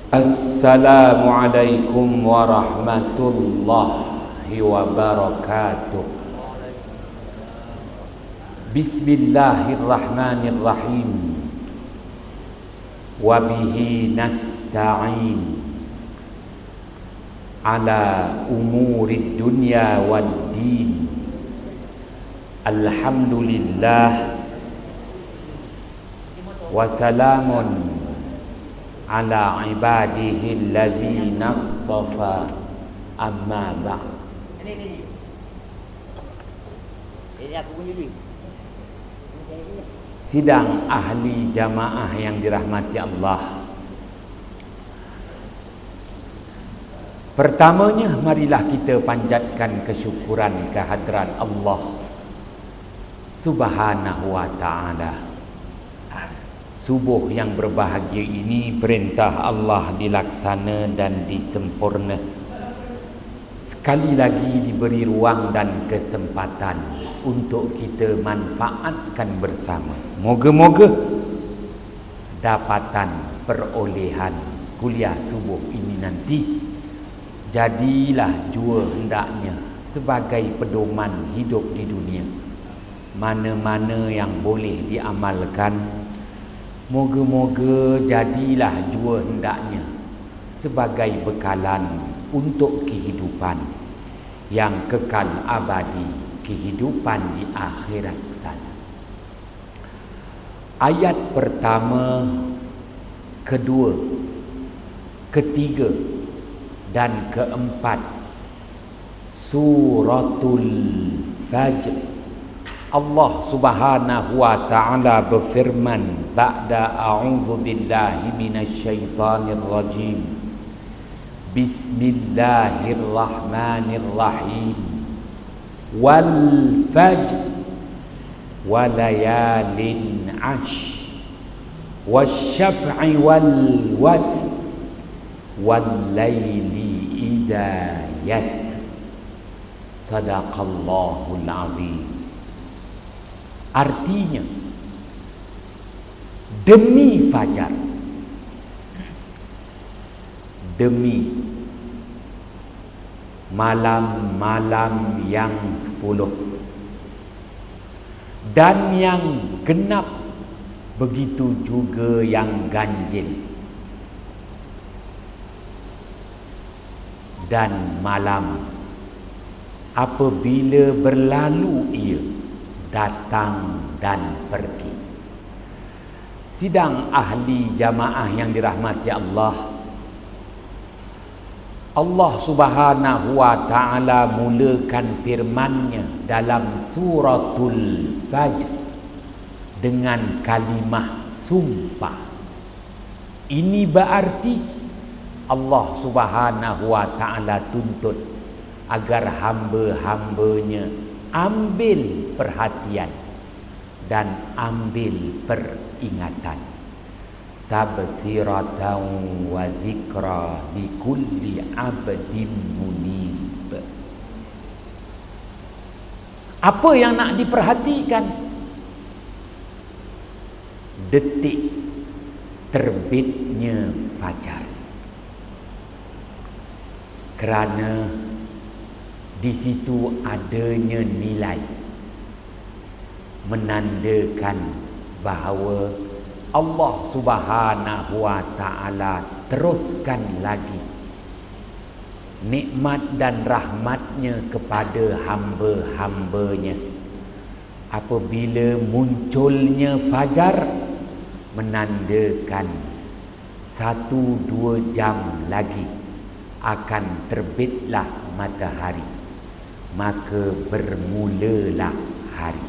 Assalamualaikum warahmatullahi wabarakatuh. Bismillahirrahmanirrahim. Wabihi nasta'in ala umurid dunya wad din. Alhamdulillah wa salamun ala ibadihi allazina astafa, amma ba'd. Sidang ahli jamaah yang dirahmati Allah, pertamanya marilah kita panjatkan kesyukuran kehadrat Allah Subhanahu wa ta'ala. Subuh yang berbahagia ini perintah Allah dilaksana dan disempurna. Sekali lagi diberi ruang dan kesempatan untuk kita manfaatkan bersama. Moga-moga dapatan perolehan kuliah subuh ini nanti jadilah jua hendaknya sebagai pedoman hidup di dunia. Mana-mana yang boleh diamalkan, moga-moga jadilah jua hendaknya sebagai bekalan untuk kehidupan yang kekal abadi, kehidupan di akhirat sana. Ayat pertama, kedua, ketiga dan keempat Suratul Fajr, Allah Subhanahu wa ta'ala berfirman ba'da a'udzu billahi minasyaitonir rajim. Bismillahirrahmanirrahim. Wal fajr wa layalin 'ashr wasyaf'i wal watr wal laili idza yasr. Sadaqallahul azim. Artinya, demi fajar, demi malam-malam yang 10 dan yang genap, begitu juga yang ganjil, dan malam apabila berlalu ia datang dan pergi. Sidang ahli jamaah yang dirahmati Allah, Allah Subhanahu wa ta'ala mulakan firman-Nya dalam suratul Fajr dengan kalimah sumpah. Ini berarti Allah Subhanahu wa ta'ala tuntut agar hamba-hambanya ambil perhatian dan ambil peringatan. Tabsiratan wa zikra li kulli abdin munib. Apa yang nak diperhatikan? Detik terbitnya fajar. Kerana di situ adanya nilai menandakan bahawa Allah Subhanahu wa ta'ala teruskan lagi nikmat dan rahmatnya kepada hamba-hambanya. Apabila munculnya fajar, menandakan 1-2 jam lagi akan terbitlah matahari, maka bermulalah hari.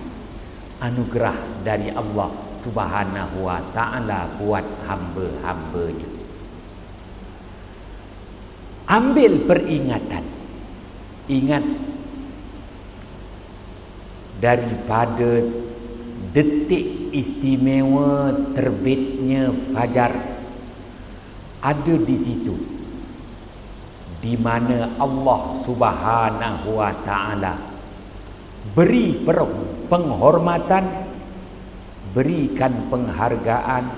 Anugerah dari Allah Subhanahu wa ta'ala buat hamba-hambanya. Ambil peringatan. Ingat, daripada detik istimewa terbitnya fajar, ada di situ di mana Allah Subhanahu wa ta'ala beri penghormatan, berikan penghargaan,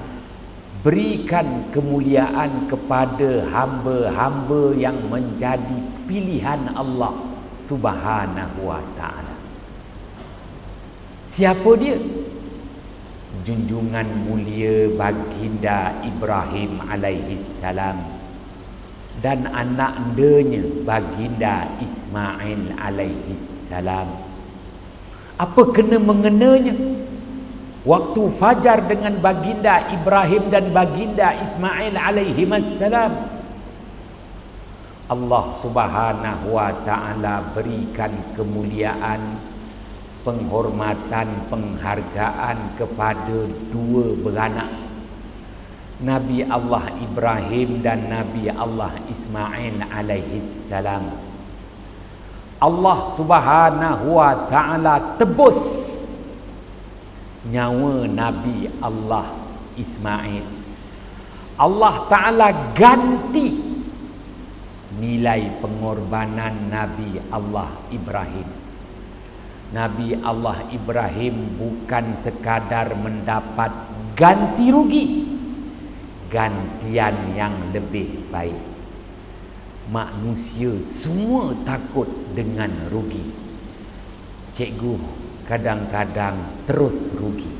berikan kemuliaan kepada hamba-hamba yang menjadi pilihan Allah Subhanahu wa ta'ala. Siapa dia? Junjungan mulia baginda Ibrahim alaihissalam dan anak-andanya baginda Ismail alaihissalam. Apa kena mengenanya? Waktu fajar dengan baginda Ibrahim dan baginda Ismail alaihissalam, Allah Subhanahu wa ta'ala berikan kemuliaan, penghormatan, penghargaan kepada dua beranak, Nabi Allah Ibrahim dan Nabi Allah Ismail alaihissalam. Allah Subhanahu wa ta'ala tebus nyawa Nabi Allah Ismail. Allah Ta'ala ganti nilai pengorbanan Nabi Allah Ibrahim. Nabi Allah Ibrahim bukan sekadar mendapat ganti rugi, gantian yang lebih baik. Manusia semua takut dengan rugi. Cikgu kadang-kadang terus rugi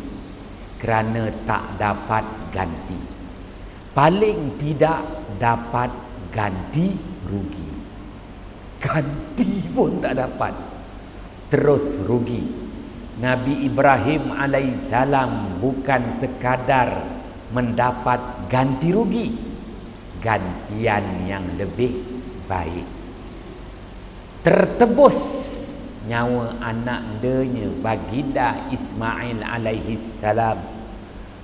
kerana tak dapat ganti. Paling tidak dapat ganti rugi. Ganti pun tak dapat, terus rugi. Nabi Ibrahim alaihissalam bukan sekadar mendapat ganti rugi, gantian yang lebih baik. Tertebus nyawa anak-andanya baginda Ismail alaihissalam,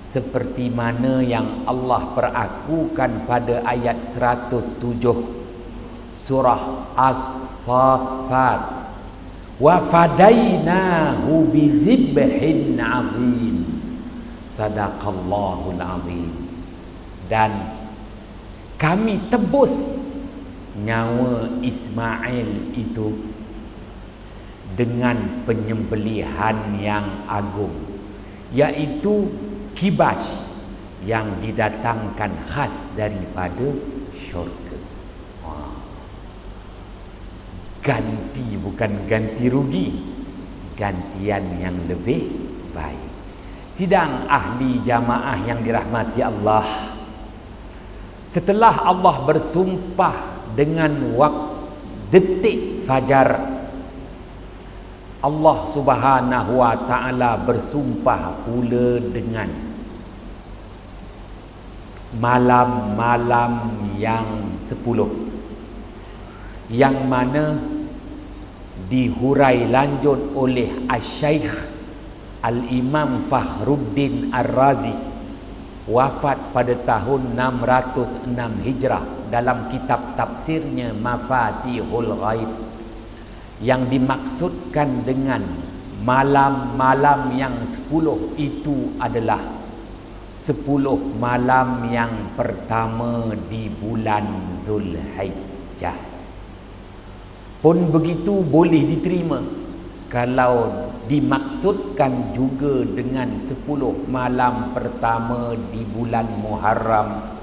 seperti mana yang Allah perakukan pada ayat 107 surah As-Saffat, wa fadainahu bizibhin azim, sadaqallahul azim. Dan kami tebus nyawa Ismail itu dengan penyembelihan yang agung, yaitu kibas yang didatangkan khas daripada syurga. Ganti, bukan ganti rugi, gantian yang lebih baik. Sidang ahli jamaah yang dirahmati Allah, setelah Allah bersumpah dengan detik fajar, Allah Subhanahu wa ta'ala bersumpah pula dengan malam-malam yang 10, yang mana dihurai lanjut oleh Asy-Syaikh Al-Imam Fakhruddin Ar-Razi, wafat pada tahun 606 Hijrah, dalam kitab tafsirnya Mafatihul Ghaib. Yang dimaksudkan dengan malam-malam yang 10 itu adalah 10 malam yang pertama di bulan Zulhijjah. Pun begitu boleh diterima kalau dimaksudkan juga dengan 10 malam pertama di bulan Muharram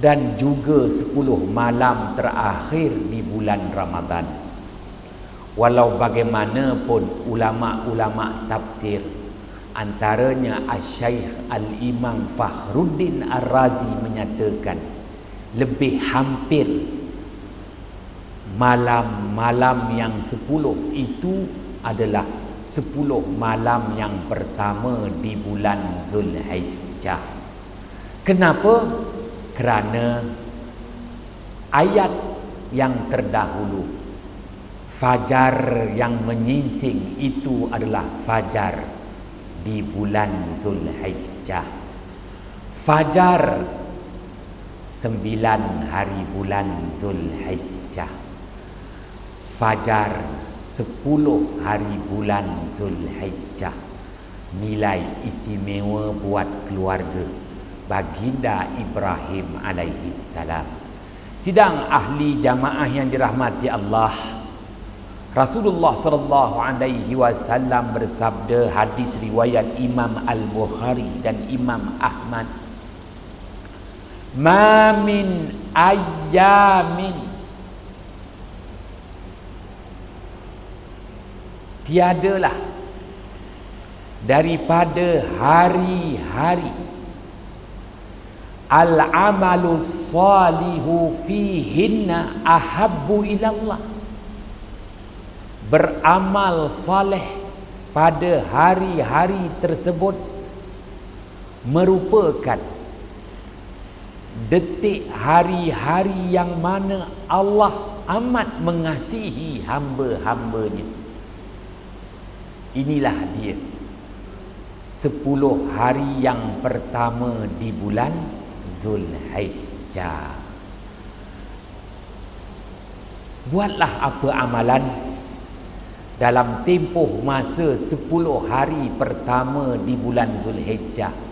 dan juga 10 malam terakhir di bulan Ramadan. Walau bagaimanapun ulama-ulama tafsir, antaranya Asy-Syaikh Al-Imam Fakhruddin Ar-Razi menyatakan lebih hampir malam-malam yang 10 itu adalah 10 malam yang pertama di bulan Zulhijjah. Kenapa? Kerana ayat yang terdahulu, fajar yang menyingsing itu adalah fajar di bulan Zulhijjah. Fajar 9 hari bulan Zulhijjah. Fajar 10 hari bulan Zulhijjah. Nilai istimewa buat keluarga baginda Ibrahim alaihissalam. Sidang ahli jamaah yang dirahmati Allah, Rasulullah sallallahu alaihi wasallam bersabda, hadis riwayat Imam Al-Bukhari dan Imam Ahmad, Ma min ayyamin, tiadalah daripada hari-hari al-amalu salihu fihinna ahabbu ilallah, beramal saleh pada hari-hari tersebut merupakan detik hari-hari yang mana Allah amat mengasihi hamba-hambanya. Inilah dia 10 hari yang pertama di bulan Zulhijjah. Buatlah apa amalan dalam tempoh masa 10 hari pertama di bulan Zulhijjah.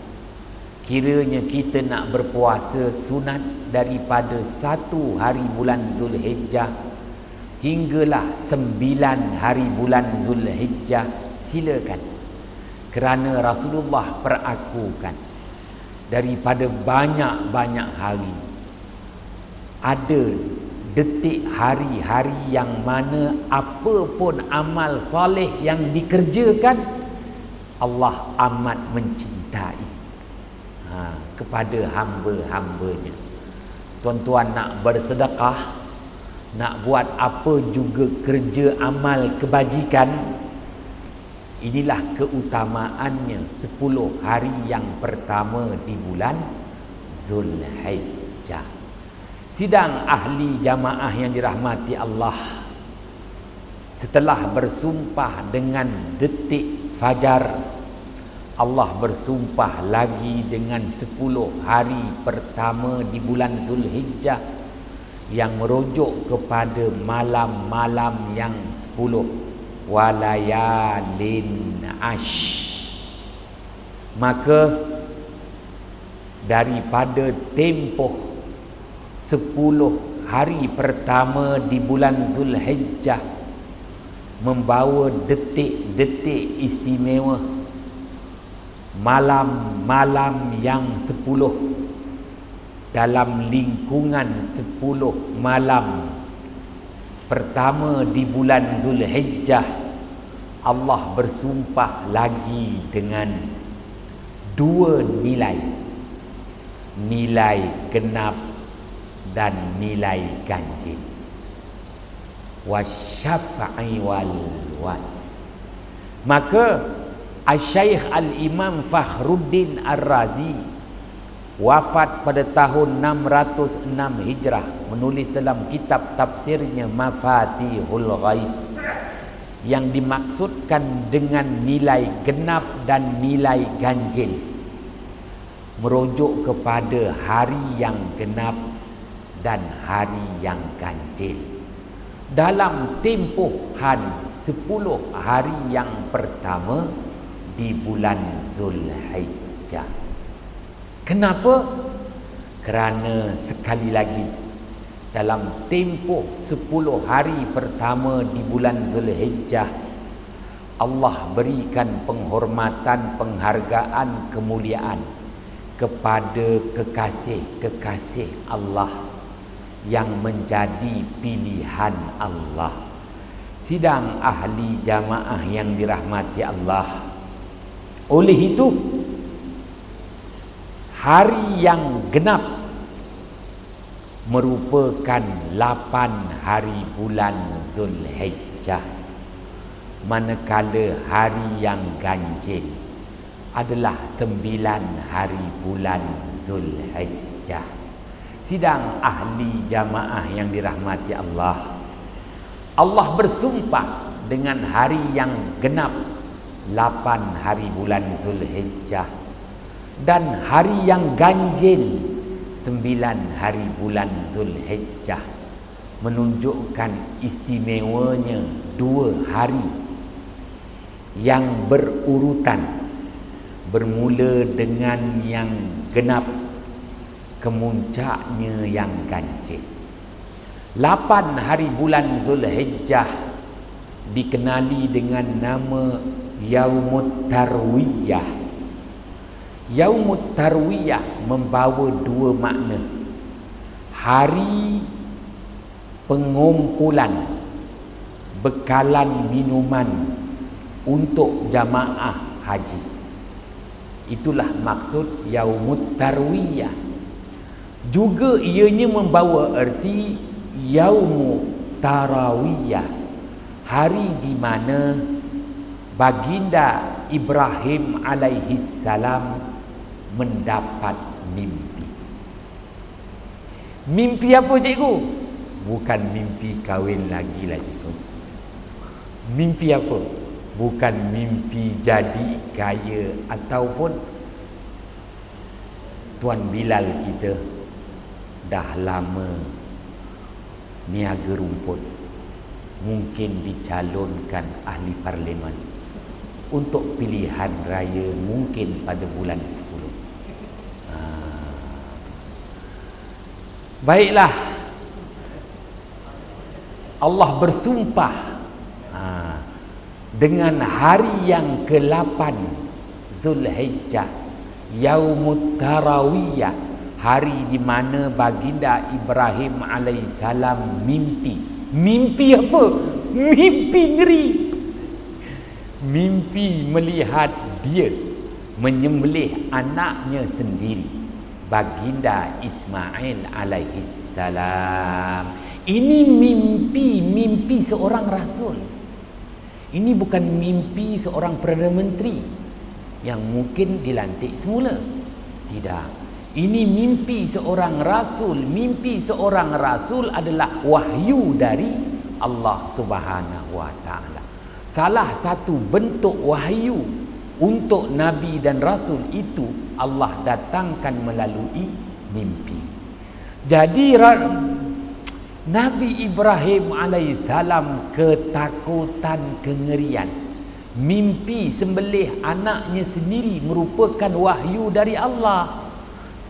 Kiranya kita nak berpuasa sunat daripada 1 hari bulan Zulhijjah hinggalah 9 hari bulan Zulhijjah, silakan. Kerana Rasulullah perakukan daripada banyak-banyak hari ada detik hari-hari yang mana apa pun amal soleh yang dikerjakan Allah amat mencintai kepada hamba-hambanya. Tuan-tuan nak bersedekah, nak buat apa juga kerja amal kebajikan, inilah keutamaannya 10 hari yang pertama di bulan Zulhijjah. Sidang ahli jamaah yang dirahmati Allah, setelah bersumpah dengan detik fajar, Allah bersumpah lagi dengan 10 hari pertama di bulan Zulhijjah yang merujuk kepada malam-malam yang 10, walayalin ash. Maka daripada tempoh 10 hari pertama di bulan Zulhijjah membawa detik-detik istimewa, malam-malam yang 10 dalam lingkungan 10 malam pertama di bulan Zulhijjah. Allah bersumpah lagi dengan 2 nilai, nilai genap dan nilai ganjil, wasyafa'i wal wats. Maka Al-Syaikh Al-Imam Fakhruddin Ar-Razi wafat pada tahun 606 Hijrah, menulis dalam kitab tafsirnya Mafatihul Ghaib, yang dimaksudkan dengan nilai genap dan nilai ganjil merujuk kepada hari yang genap dan hari yang ganjil dalam tempoh 10 hari yang pertama di bulan Zulhijjah. Kenapa? Kerana sekali lagi dalam tempoh 10 hari pertama di bulan Zulhijjah Allah berikan penghormatan, penghargaan, kemuliaan kepada kekasih-kekasih Allah yang menjadi pilihan Allah. Sidang ahli jamaah yang dirahmati Allah, oleh itu hari yang genap merupakan 8 hari bulan Zulhijjah, manakala hari yang ganjil adalah 9 hari bulan Zulhijjah. Sidang ahli jamaah yang dirahmati Allah, Allah bersumpah dengan hari yang genap 8 hari bulan Zulhijjah dan hari yang ganjil 9 hari bulan Zulhijjah, menunjukkan istimewanya 2 hari yang berurutan, bermula dengan yang genap, kemuncaknya yang ganjil. 8 hari bulan Zulhijjah dikenali dengan nama Yaumut Tarwiyah, Yaumut Tarwiyah membawa dua makna. Hari pengumpulan bekalan minuman untuk jamaah haji. Itulah maksud Yaumut Tarwiyah. Juga ianya membawa erti Yaumu Tarawiyah, hari di mana baginda Ibrahim alaihi salam mendapat mimpi. Mimpi apa cikgu? Bukan mimpi kahwin lagi lah cikgu. Mimpi apa? Bukan mimpi jadi kaya ataupun Tuan Bilal kita dah lama niaga rumput, mungkin dicalonkan ahli parlimen untuk pilihan raya mungkin pada bulan 10. Baiklah, Allah bersumpah dengan hari yang ke-8 Zulhijjah, Yaumut Tarawiyah, hari di mana baginda Ibrahim alaihissalam mimpi. Mimpi apa? Mimpi ngeri. Mimpi melihat dia menyembelih anaknya sendiri, baginda Ismail alaihissalam. Ini mimpi seorang rasul. Ini bukan mimpi seorang Perdana Menteri yang mungkin dilantik semula. Tidak. Ini mimpi seorang rasul. Mimpi seorang rasul adalah wahyu dari Allah Subhanahu wa taala. Salah satu bentuk wahyu untuk nabi dan rasul itu Allah datangkan melalui mimpi. Jadi Nabi Ibrahim alaihissalam ketakutan, kengerian. Mimpi sembelih anaknya sendiri merupakan wahyu dari Allah.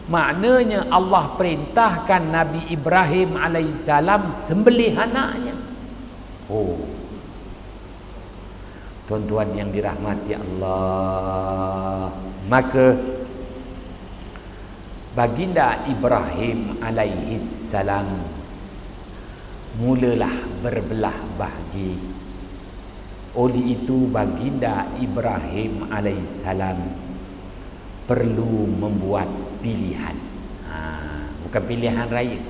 Maknanya Allah perintahkan Nabi Ibrahim alaihissalam sembelih anaknya. Oh, tuan-tuan yang dirahmati Allah, maka baginda Ibrahim alaihissalam mulalah berbelah bahagi. Oleh itu baginda Ibrahim alaihissalam perlu membuat pilihan. Bukan pilihan raya,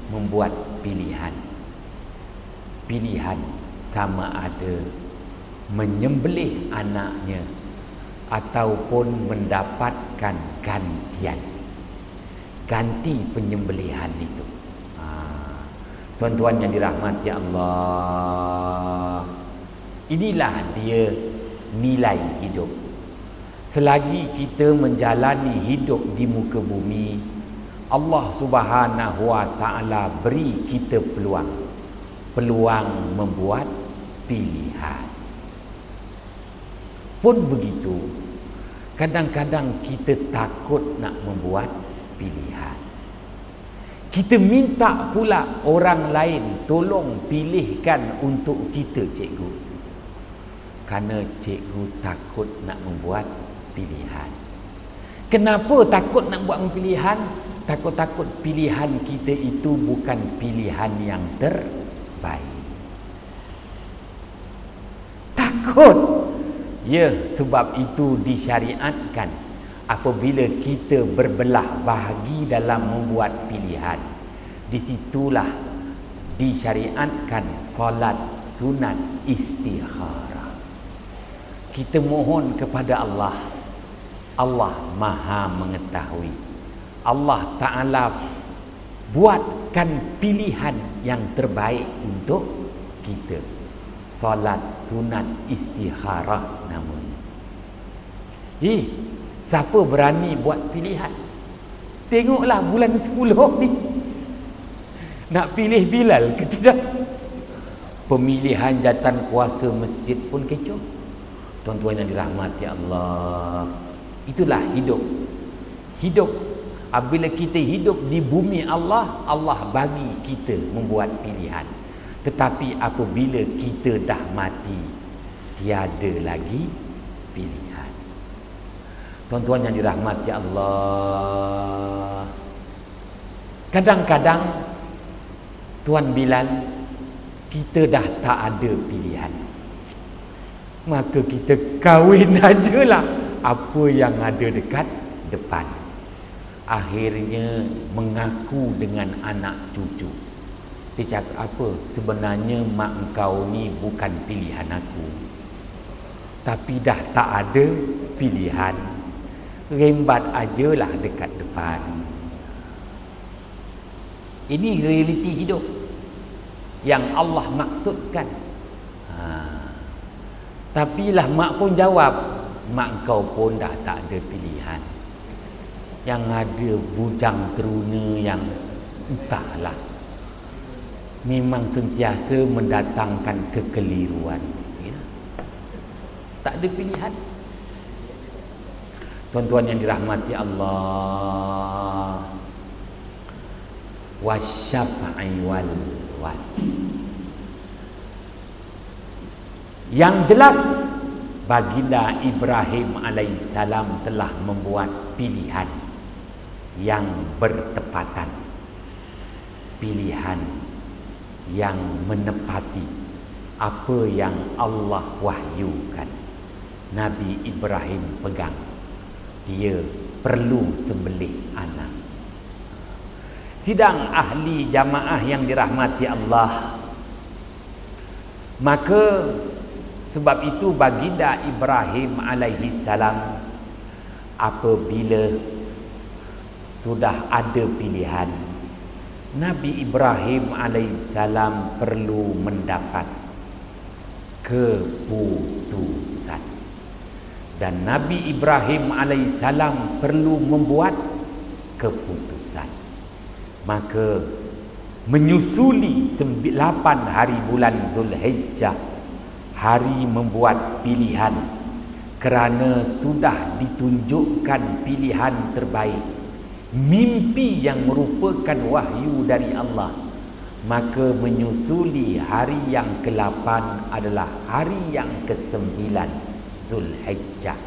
membuat pilihan. Pilihan sama ada menyembelih anaknya ataupun mendapatkan gantian, ganti penyembelihan itu. Tuan-tuan yang dirahmati Allah, inilah dia nilai hidup. Selagi kita menjalani hidup di muka bumi, Allah Subhanahu wa taala beri kita peluang membuat pilihan. Pun begitu, kadang-kadang kita takut nak membuat pilihan. Kita minta pula orang lain tolong pilihkan untuk kita, cikgu. Kerana cikgu takut nak membuat pilihan. Kenapa takut nak buat pilihan? Takut-takut pilihan kita itu bukan pilihan yang terbaik. Takut. Ya, sebab itu disyariatkan apabila kita berbelah bahagi dalam membuat pilihan. Disitulah disyariatkan solat sunat istikharah. Kita mohon kepada Allah. Allah Maha mengetahui. Allah Ta'ala buatkan pilihan yang terbaik untuk kita. Solat sunat istikharah namanya. Siapa berani buat pilihan? Tengoklah bulan 10 ni. Nak pilih Bilal ke tidak? Pemilihan jawatan kuasa masjid pun kecoh. Tuan-tuan yang dirahmati Allah, itulah hidup. Hidup. Apabila kita hidup di bumi Allah, Allah bagi kita membuat pilihan. Tetapi apabila kita dah mati, tiada lagi pilihan. Tuan-tuan yang dirahmati Allah, kadang-kadang Tuan Bilal, kita dah tak ada pilihan, maka kita kahwin ajalah apa yang ada dekat depan. Akhirnya mengaku dengan anak cucu. Dia cakap apa? Sebenarnya mak engkau ni bukan pilihan aku, tapi dah tak ada pilihan, rembat ajalah dekat depan. Ini realiti hidup yang Allah maksudkan. Tapi lah mak pun jawab, mak kau pun dah tak ada pilihan. Yang ada bujang teruna yang entahlah, memang sentiasa mendatangkan kekeliruan, ya. Tak ada pilihan. Tuan-tuan yang dirahmati Allah, wasyafa'i wal wad. Yang jelas, baginda Ibrahim alaihissalam telah membuat pilihan yang bertepatan, pilihan yang menepati apa yang Allah wahyukan. Nabi Ibrahim pegang, dia perlu sembelih anak. Sidang ahli jamaah yang dirahmati Allah, maka sebab itu baginda Ibrahim alaihi salam apabila sudah ada pilihan, Nabi Ibrahim alaihi salam perlu mendapat keputusan, dan Nabi Ibrahim alaihi salam perlu membuat keputusan. Maka menyusuli 8 hari bulan Zulhijjah, hari membuat pilihan, kerana sudah ditunjukkan pilihan terbaik, mimpi yang merupakan wahyu dari Allah. Maka menyusuli hari yang ke-8 adalah hari yang ke-9 Zulhijjah,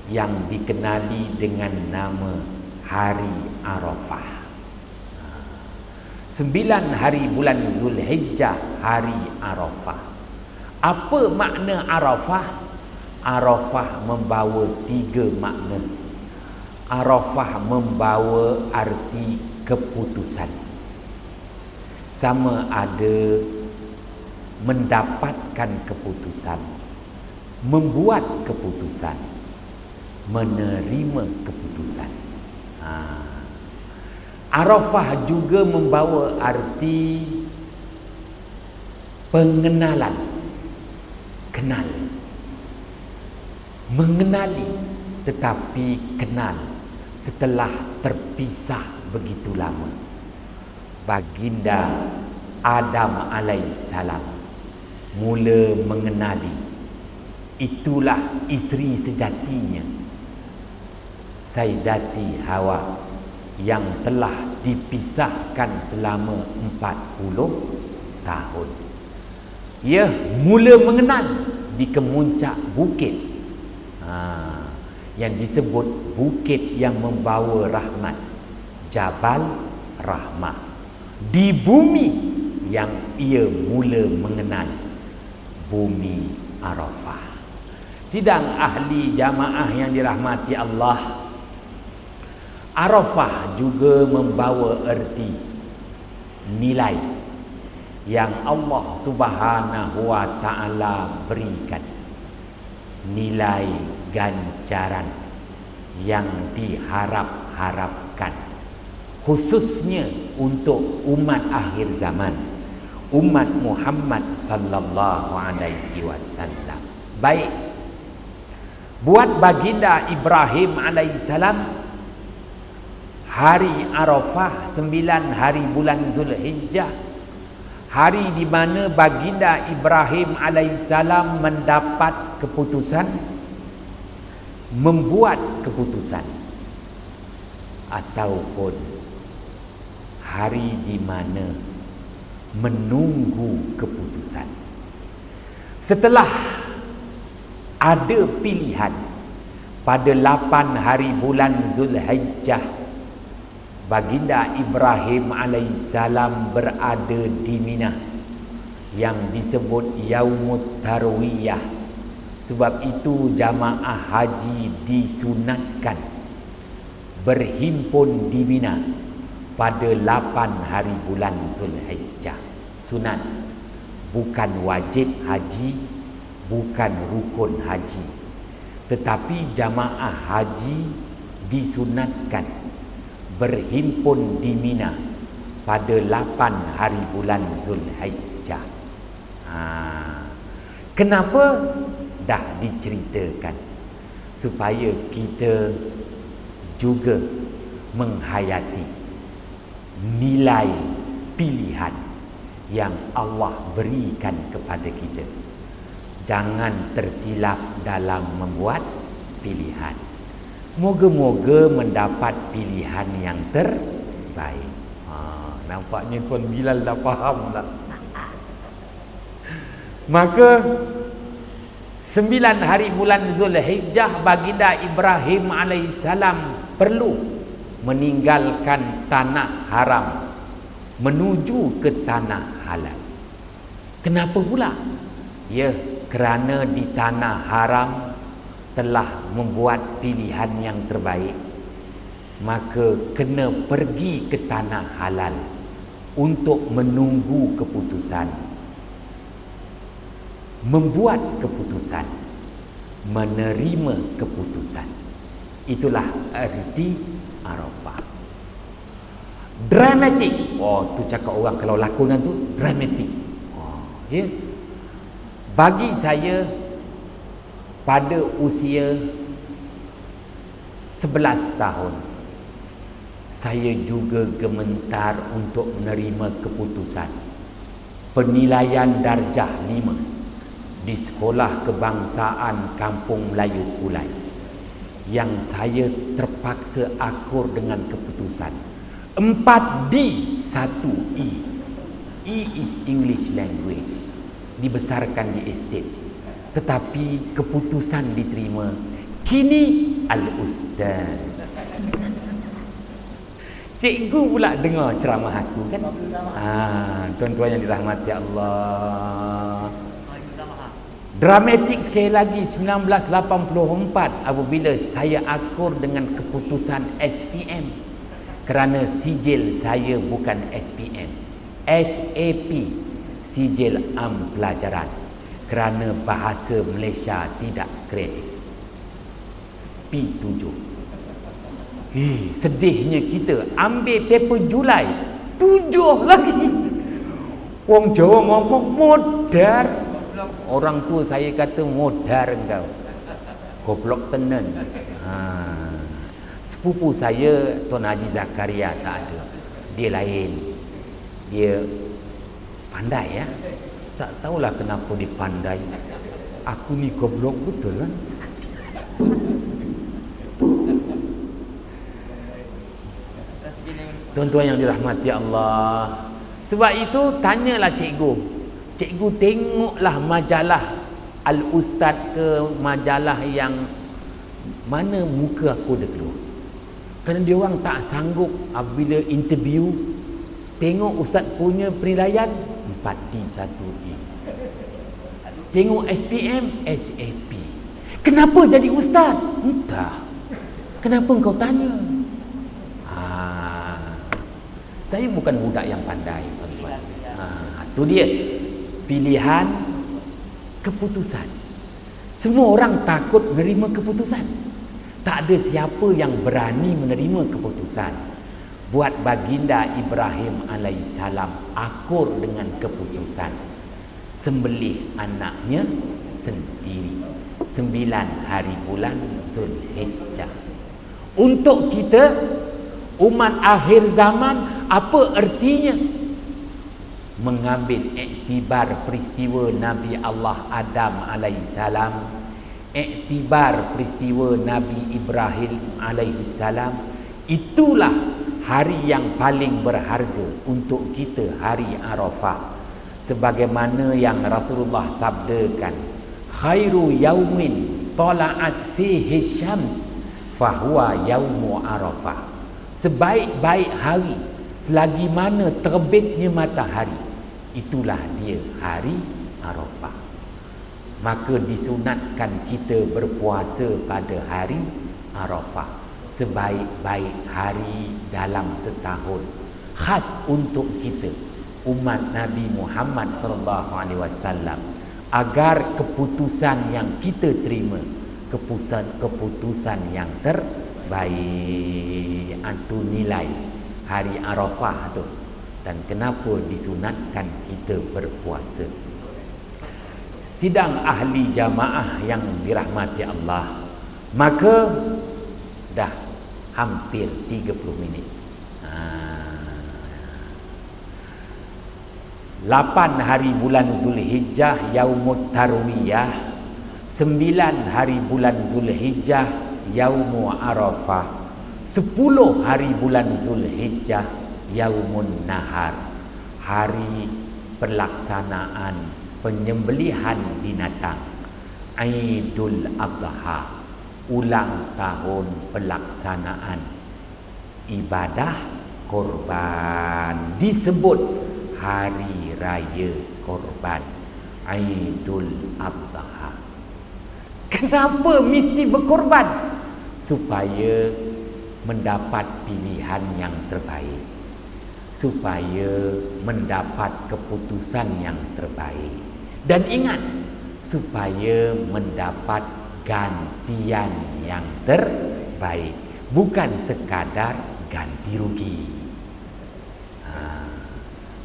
yang dikenali dengan nama Hari Arafah. 9 hari bulan Zulhijjah, Hari Arafah. Apa makna Arafah? Arafah membawa 3 makna. Arafah membawa arti keputusan, sama ada mendapatkan keputusan, membuat keputusan, menerima keputusan. Arafah juga membawa arti pengenalan, kenal, mengenali, tetapi kenal setelah terpisah begitu lama. Baginda Adam alaihissalam mula mengenali, itulah isteri sejatinya, Sayyidati Hawa, yang telah dipisahkan selama 40 tahun. Ia mula mengenal di kemuncak bukit yang disebut bukit yang membawa rahmat, Jabal Rahmah. Di bumi yang ia mula mengenal, bumi Arafah. Sidang ahli jamaah yang dirahmati Allah, Arafah juga membawa erti nilai yang Allah Subhanahu wa ta'ala berikan, nilai ganjaran yang diharap-harapkan, khususnya untuk umat akhir zaman, umat Muhammad sallallahu alaihi wasallam. Baik, buat baginda Ibrahim alaihissalam, hari Arafah 9 hari bulan Zulhijjah, hari di mana baginda Ibrahim alaihissalam mendapat keputusan, membuat keputusan, ataupun hari di mana menunggu keputusan. Setelah ada pilihan, pada 8 hari bulan Zulhijjah, baginda Ibrahim alaihissalam berada di Mina yang disebut Yaumut Tarwiyah. Sebab itu jamaah haji disunatkan berhimpun di Mina pada 8 hari bulan Zulhijjah. Sunat, bukan wajib haji, bukan rukun haji, tetapi jamaah haji disunatkan berhimpun di Mina pada 8 hari bulan Zulhijjah. Kenapa? Dah diceritakan supaya kita juga menghayati nilai pilihan yang Allah berikan kepada kita. Jangan tersilap dalam membuat pilihan. Moga-moga mendapat pilihan yang terbaik. Nampaknya Tuan Bilal dah faham lah. Maka 9 hari bulan Zulhijjah, baginda Ibrahim alaihissalam perlu meninggalkan tanah haram menuju ke tanah halal. Kenapa pula? Ya, kerana di tanah haram telah membuat pilihan yang terbaik, maka kena pergi ke tanah halal untuk menunggu keputusan, membuat keputusan, menerima keputusan. Itulah erti Arafah. Dramatik. Tu cakap orang kalau lakonan tu dramatik. Ya. Bagi saya pada usia 11 tahun, saya juga gementar untuk menerima keputusan penilaian darjah 5 di Sekolah Kebangsaan Kampung Melayu Kulai, yang saya terpaksa akur dengan keputusan 4D 1E. E is English language, dibesarkan di estate, tetapi keputusan diterima kini Al-Ustaz. Cikgu pula dengar ceramah aku kan. Tuan-tuan yang dirahmati Allah, dramatik sekali lagi 1984 apabila saya akur dengan keputusan SPM, kerana sijil saya bukan SPM, SAP, sijil am pelajaran, kerana bahasa Malaysia tidak kredit. P7. Sedihnya kita ambil paper Julai 7 lagi. Wong Jawa ngomong modar. Orang tua saya kata modar engkau, goblok tenan. Sepupu saya Tuan Haji Zakaria tak ada, dia lain, dia pandai ya. Tak tahulah kenapa dia pandai. Aku ni goblok betul kan. Tuan-tuan yang dirahmati Allah, sebab itu tanyalah cikgu, cikgu tengoklah majalah Al-Ustaz ke majalah yang mana muka aku dah keluar. Kerana dia orang tak sanggup apabila interview tengok Ustaz punya penilaian 4D 1E, tengok SPM SAP. Kenapa jadi Ustaz? Entah. Kenapa engkau tanya? Saya bukan budak yang pandai, tuan-tuan. Itu dia pilihan keputusan. Semua orang takut menerima keputusan. Tak ada siapa yang berani menerima keputusan. Buat baginda Ibrahim alaihissalam akur dengan keputusan sembelih anaknya sendiri 9 hari bulan Zulhijjah. Untuk kita umat akhir zaman, apa ertinya mengambil iktibar peristiwa Nabi Allah Adam alaihissalam, iktibar peristiwa Nabi Ibrahim alaihissalam? Itulah hari yang paling berharga untuk kita, hari Arafah. Sebagaimana yang Rasulullah sabdakan, khairu yaumin tala'at fihi syams fahuwa yaumu arafah. Sebaik-baik hari selagi mana terbitnya matahari, itulah dia hari Arafah. Maka disunatkan kita berpuasa pada hari Arafah, sebaik-baik hari dalam setahun, khas untuk kita umat Nabi Muhammad SAW, agar keputusan yang kita terima keputusan yang terbaik. Itu nilai hari Arafah tu. Dan kenapa disunatkan kita berpuasa. Sidang ahli jamaah yang dirahmati Allah, maka dah hampir 30 minit. 8 hari bulan Zulhijjah Yaumut Tarwiyah, 9 hari bulan Zulhijjah Yaumu Arafah, 10 hari bulan Zulhijjah Yaumun Nahar, hari pelaksanaan penyembelihan binatang, Aidul Adha, ulang tahun pelaksanaan ibadah korban, disebut hari raya korban, Aidul Adha. Kenapa mesti berkorban? Supaya mendapat pilihan yang terbaik, supaya mendapat keputusan yang terbaik, dan ingat, supaya mendapat gantian yang terbaik, bukan sekadar ganti rugi.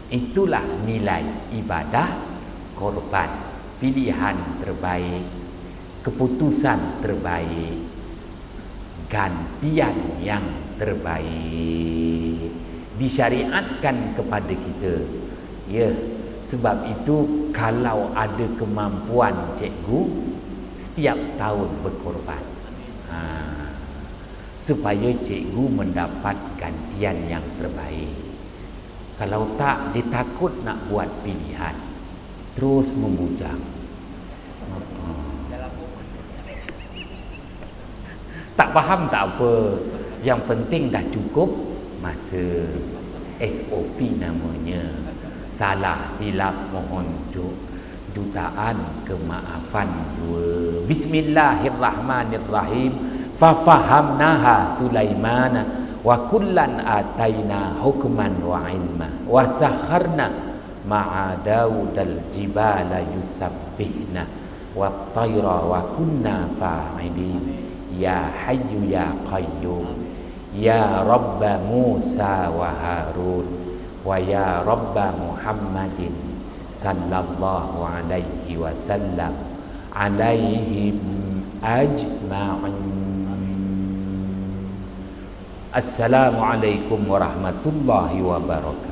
Itulah nilai ibadah korban, pilihan terbaik, keputusan terbaik, gantian yang terbaik disyariatkan kepada kita. Ya, sebab itu kalau ada kemampuan cikgu, setiap tahun berkorban, supaya cikgu mendapat gantian yang terbaik. Kalau tak, dia takut nak buat pilihan, terus membujang. Tak faham tak apa, yang penting dah cukup masa. SOP namanya. Salah silap mohon jutaan kemaafan dua. Bismillahirrahmanirrahim. Fafahamnaha Sulaimana wa kullan ataina hukman wa ilma wa sakharna ma'a Daudal jibala yusabbihna wa tayra wa kunna fa'ilin. Ya Hayyu Ya Qayyum, Ya Rabba Musa wa Harun, wa Ya Rabba Muhammadin sallallahu alaihi wasallam, alaihim ajma'in. Assalamualaikum warahmatullahi wabarakatuh.